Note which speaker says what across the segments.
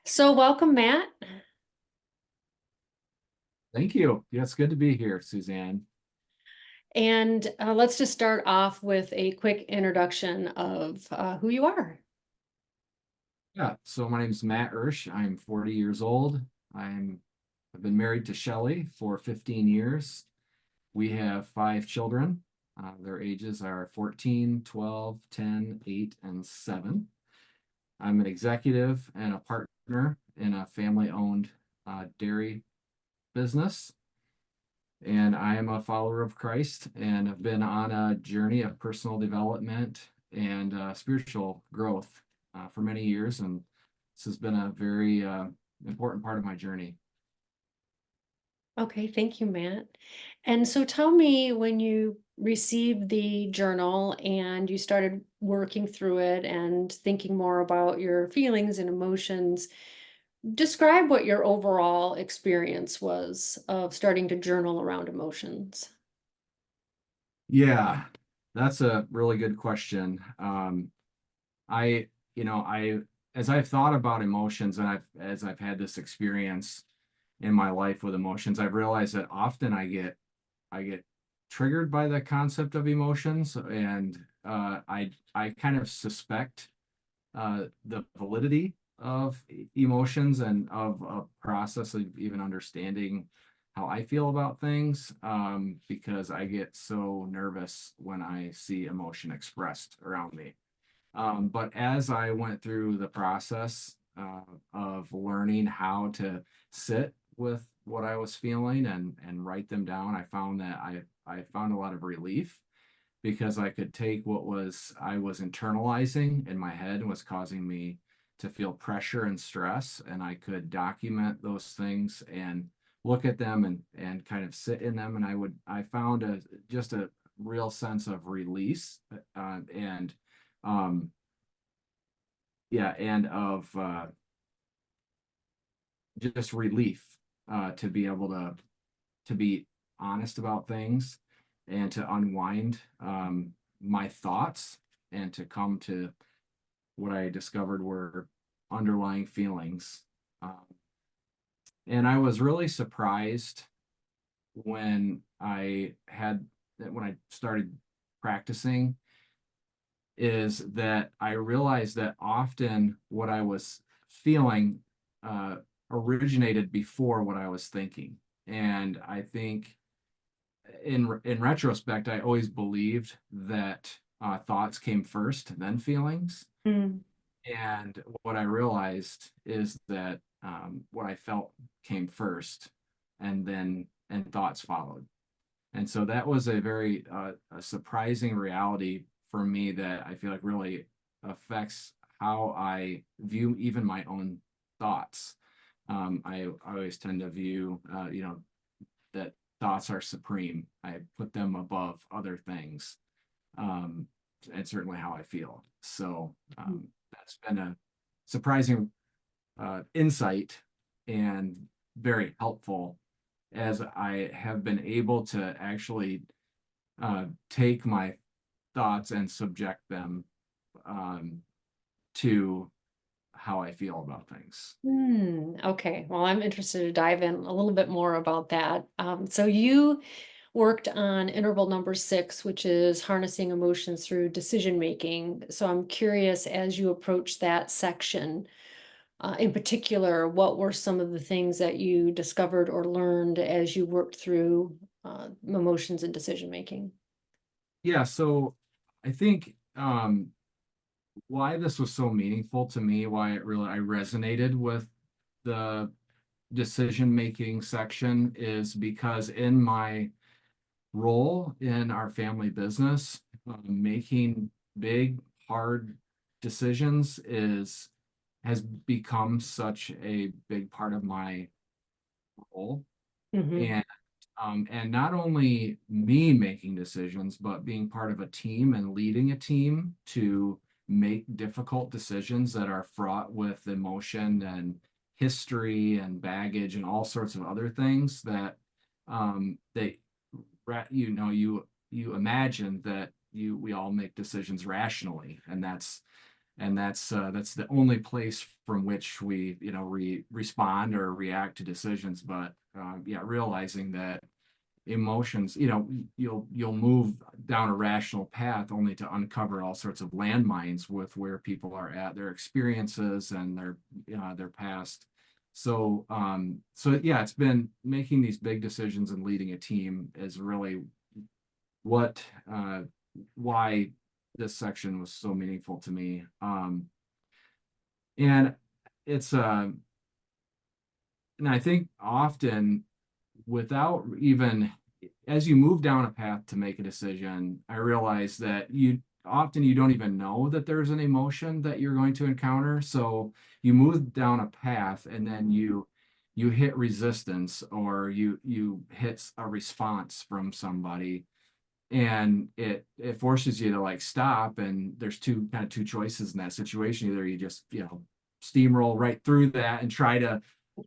Speaker 1: So welcome, Matt.
Speaker 2: Thank you. Yeah, it's good to be here, Suzanne.
Speaker 1: And let's just start off with a quick introduction of who you are.
Speaker 2: Yeah, so my name is Matt Oesch. I'm 40 years old. I've been married to Shelley for 15 years. We have five children. Their ages are 14, 12, 10, 8, and 7. I'm an executive and a partner in a family-owned dairy business, and I am a follower of Christ and have been on a journey of personal development and spiritual growth for many years. And this has been a very important part of my journey.
Speaker 1: Okay, thank you, Matt. And so tell me when you received the journal and you started working through it and thinking more about your feelings and emotions, describe what your overall experience was of starting to journal around emotions.
Speaker 2: Yeah, that's a really good question. I, as I've thought about emotions and as I've had this experience in my life with emotions, I've realized that often I get triggered by the concept of emotions, and I kind of suspect the validity of emotions and of a process of even understanding how I feel about things, because I get so nervous when I see emotion expressed around me. But as I went through the process of learning how to sit with what I was feeling and write them down, I found that I found a lot of relief because I could take what was I was internalizing in my head and was causing me to feel pressure and stress, and I could document those things and look at them and kind of sit in them, and I found a just a real sense of release, and um yeah, and of just relief, to be able to be honest about things and to unwind my thoughts and to come to what I discovered were underlying feelings. Um, and I was really surprised when when I started practicing, is that I realized that often what I was feeling uh, originated before what I was thinking. And I think in retrospect, I always believed that thoughts came first, then feelings.
Speaker 1: Mm.
Speaker 2: And what I realized is that what I felt came first, and thoughts followed. And so that was a very a surprising reality for me that I feel like really affects how I view even my own thoughts. I always tend to view, that thoughts are supreme. I put them above other things, um, and certainly how I feel. So that's been a surprising insight and very helpful as I have been able to actually take my thoughts and subject them um, to how I feel about things.
Speaker 1: Okay, well, I'm interested to dive in a little bit more about that. So you worked on interval number 6, which is harnessing emotions through decision making. So I'm curious, as you approach that section, in particular, what were some of the things that you discovered or learned as you worked through emotions and decision making?
Speaker 2: Yeah, so I think why this was so meaningful to me, why I resonated with the decision making section, is because in my role in our family business, making big, hard decisions is has become such a big part of my role.
Speaker 1: Hmm.
Speaker 2: And not only me making decisions, but being part of a team and leading a team to make difficult decisions that are fraught with emotion and history and baggage and all sorts of other things that they you imagine that you we all make decisions rationally, and that's and that's the only place from which we, respond or react to decisions. But yeah, realizing that emotions, you'll move down a rational path only to uncover all sorts of landmines with where people are at, their experiences and their past. So yeah, it's been making these big decisions and leading a team is really what why this section was so meaningful to me. And it's and I think often without even as you move down a path to make a decision, I realize that you don't even know that there's an emotion that you're going to encounter. So you move down a path and then you hit resistance, or you hit a response from somebody, and it forces you to like stop. And there's two choices in that situation. Either you just steamroll right through that and try to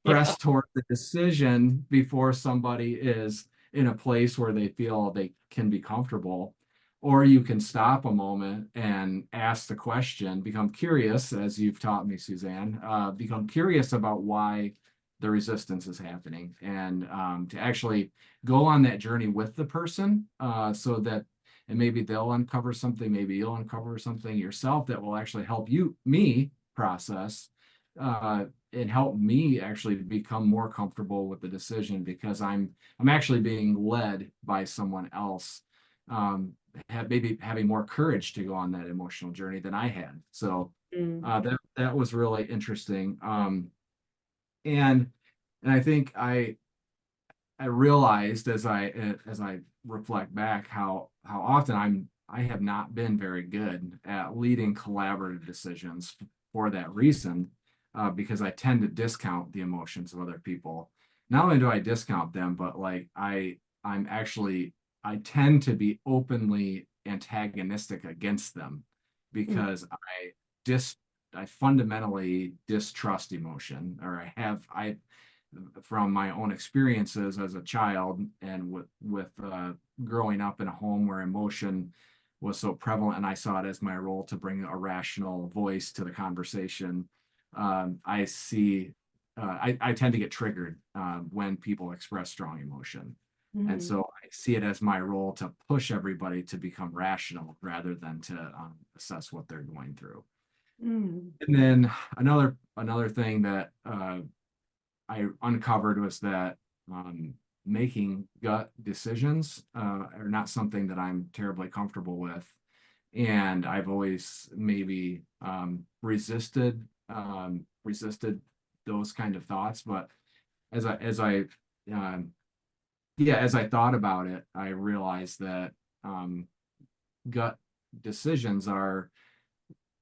Speaker 1: Yeah.
Speaker 2: press toward the decision before somebody is in a place where they feel they can be comfortable, or you can stop a moment and ask the question, become curious, as you've taught me, Suzanne, become curious about why the resistance is happening, and to actually go on that journey with the person, so that, and maybe they'll uncover something, maybe you'll uncover something yourself that will actually help me process, and help me actually become more comfortable with the decision, because I'm actually being led by someone else, maybe having more courage to go on that emotional journey than I had. So
Speaker 1: Mm.
Speaker 2: that was really interesting. And I think I realized as I reflect back how often I have not been very good at leading collaborative decisions for that reason, because I tend to discount the emotions of other people. Not only do I discount them, but like I'm actually I tend to be openly antagonistic against them,
Speaker 1: Mm.
Speaker 2: because dis I fundamentally distrust emotion, or I from my own experiences as a child, and with growing up in a home where emotion was so prevalent, and I saw it as my role to bring a rational voice to the conversation. I tend to get triggered when people express strong emotion. And
Speaker 1: Mm.
Speaker 2: so I see it as my role to push everybody to become rational rather than to assess what they're going through.
Speaker 1: Mm.
Speaker 2: And then another thing that I uncovered was that making gut decisions are not something that I'm terribly comfortable with, and I've always maybe resisted those kind of thoughts. But as I um, yeah, as I thought about it, I realized that um, gut decisions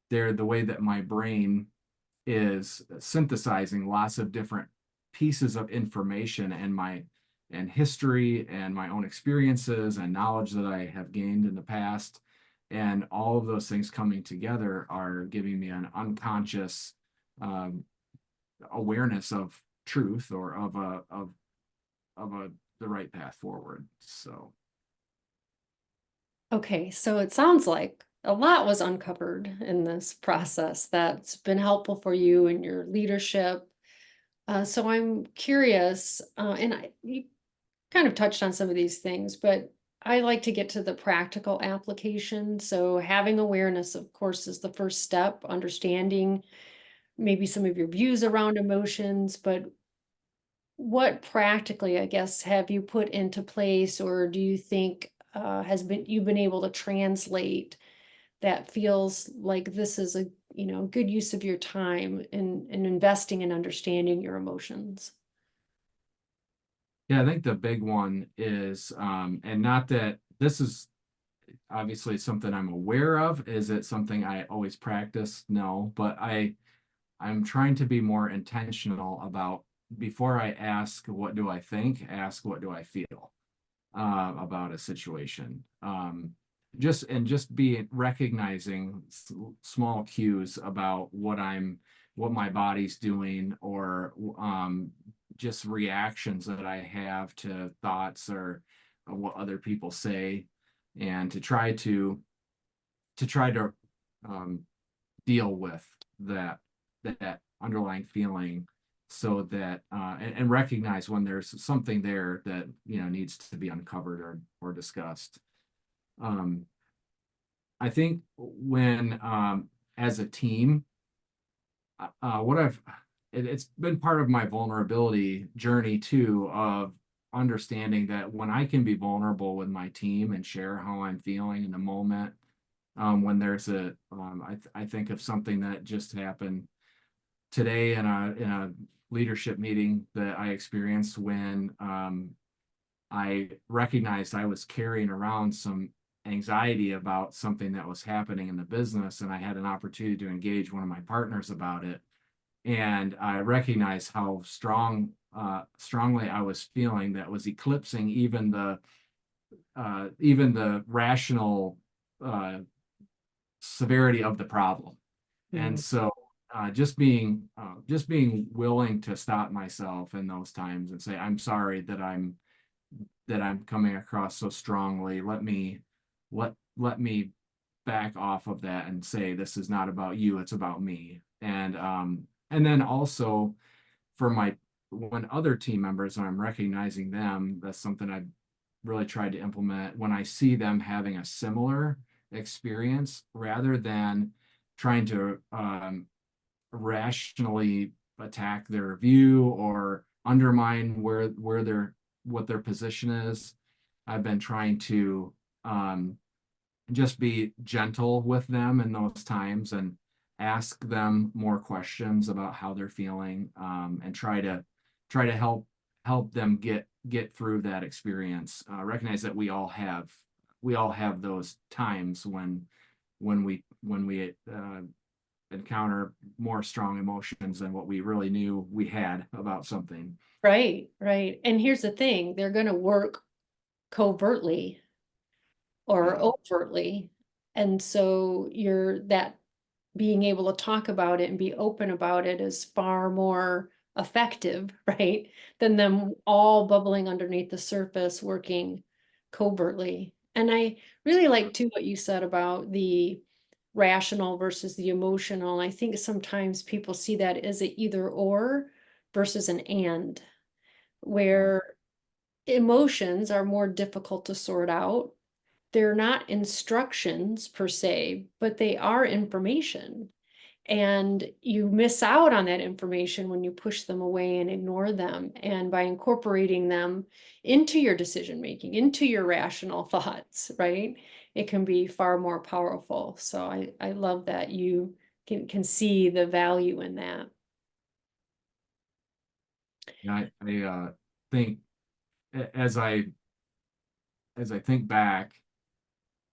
Speaker 2: they're the way that my brain is synthesizing lots of different pieces of information, and history and my own experiences and knowledge that I have gained in the past. And all of those things coming together are giving me an unconscious um, awareness of truth, or of the right path forward. So
Speaker 1: Okay, so it sounds like a lot was uncovered in this process that's been helpful for you and your leadership. So I'm curious, you kind of touched on some of these things, but I like to get to the practical application. So having awareness, of course, is the first step, understanding maybe some of your views around emotions, but what practically, I guess, have you put into place, or do you think has been you've been able to translate that feels like this is a good use of your time in investing in understanding your emotions?
Speaker 2: yeah, I think the big one is, and not that this is obviously something I'm aware of. Is it something I always practice? No, but I'm trying to be more intentional about, before I ask what do I think, ask what do I feel about a situation. Just be recognizing small cues about what my body's doing, or just reactions that I have to thoughts, or what other people say, and to try to um, deal with that underlying feeling, so that and recognize when there's something there that needs to be uncovered or discussed. um I think when as a team, what it's been part of my vulnerability journey too, of understanding that when I can be vulnerable with my team and share how I'm feeling in the moment, when there's I think of something that just happened today in a leadership meeting that I experienced, when I recognized I was carrying around some anxiety about something that was happening in the business, and I had an opportunity to engage one of my partners about it. And I recognized how strongly I was feeling, that was eclipsing even the rational uh, severity of the problem. And
Speaker 1: Mm.
Speaker 2: so just being willing to stop myself in those times and say, I'm sorry that I'm coming across so strongly. Let me back off of that and say, this is not about you, it's about me. And then also, for my when other team members, and I'm recognizing them, that's something I've really tried to implement. When I see them having a similar experience, rather than trying to rationally attack their view or undermine where their what their position is, I've been trying to just be gentle with them in those times, and ask them more questions about how they're feeling, and try to help them get through that experience. Recognize that we all have those times when we encounter more strong emotions than what we really knew we had about something.
Speaker 1: Right, right. And here's the thing, they're going to work covertly or
Speaker 2: Yeah,
Speaker 1: overtly. And so you're that being able to talk about it and be open about it is far more effective, right? Than them all bubbling underneath the surface, working covertly. And I really like too what you said about the rational versus the emotional. I think sometimes people see that as a either or versus an and,
Speaker 2: yeah,
Speaker 1: where emotions are more difficult to sort out. They're not instructions per se, but they are information. And you miss out on that information when you push them away and ignore them. And by incorporating them into your decision making, into your rational thoughts, right? It can be far more powerful. So I love that you can see the value in that.
Speaker 2: I think, as I think back,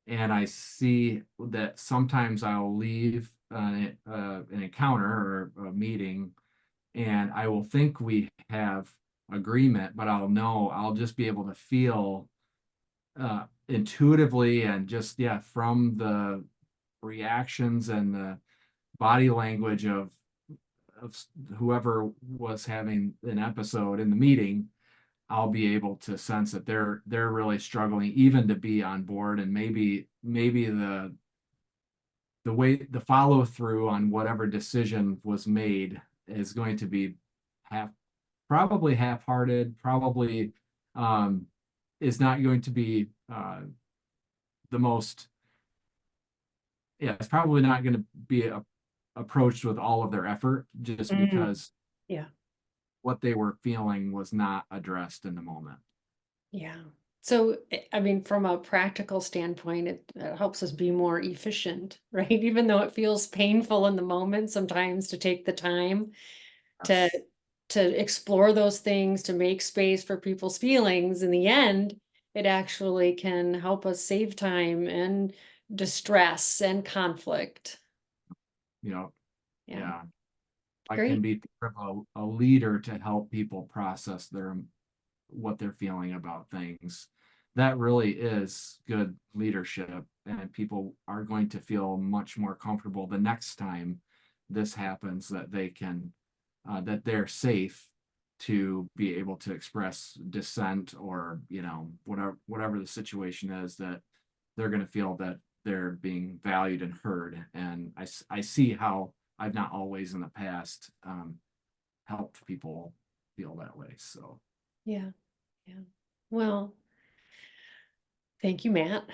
Speaker 2: and I see that sometimes I'll leave an encounter or a meeting, and I will think we have agreement, but I'll just be able to feel intuitively, and just, yeah, from the reactions and the body language of whoever was having an episode in the meeting. I'll be able to sense that they're really struggling even to be on board, and maybe the follow through on whatever decision was made is going to be half probably half-hearted, probably um, is not going to be the most, yeah, it's probably not going to be approached with all of their effort, just
Speaker 1: Mm,
Speaker 2: because
Speaker 1: yeah.
Speaker 2: what they were feeling was not addressed in the moment.
Speaker 1: Yeah. So, I mean, from a practical standpoint, it helps us be more efficient, right? Even though it feels painful in the moment, sometimes to take the time to
Speaker 2: Yes.
Speaker 1: to explore those things, to make space for people's feelings. In the end, it actually can help us save time and distress and conflict.
Speaker 2: You know,
Speaker 1: Yeah.
Speaker 2: yeah, I can
Speaker 1: Great.
Speaker 2: be a leader to help people process what they're feeling about things. That really is good leadership, and people are going to feel much more comfortable the next time this happens, that that they're safe to be able to express dissent, or whatever the situation is, that they're going to feel that they're being valued and heard. And I see how I've not always in the past helped people feel that way. So
Speaker 1: Yeah. Yeah. Well, thank you, Matt,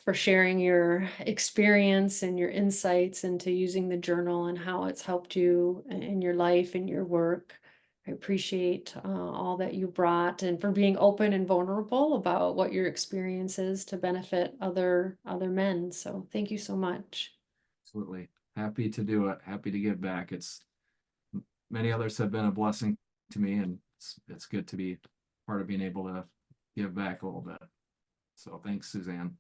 Speaker 1: for sharing your experience and your insights into using the journal and how it's helped you in your life and your work. I appreciate all that you brought and for being open and vulnerable about what your experience is to benefit other men. So thank you so much.
Speaker 2: absolutely happy to do it. Happy to give back. It's many others have been a blessing to me, and it's good to be part of being able to give back a little bit. So thanks, Suzanne.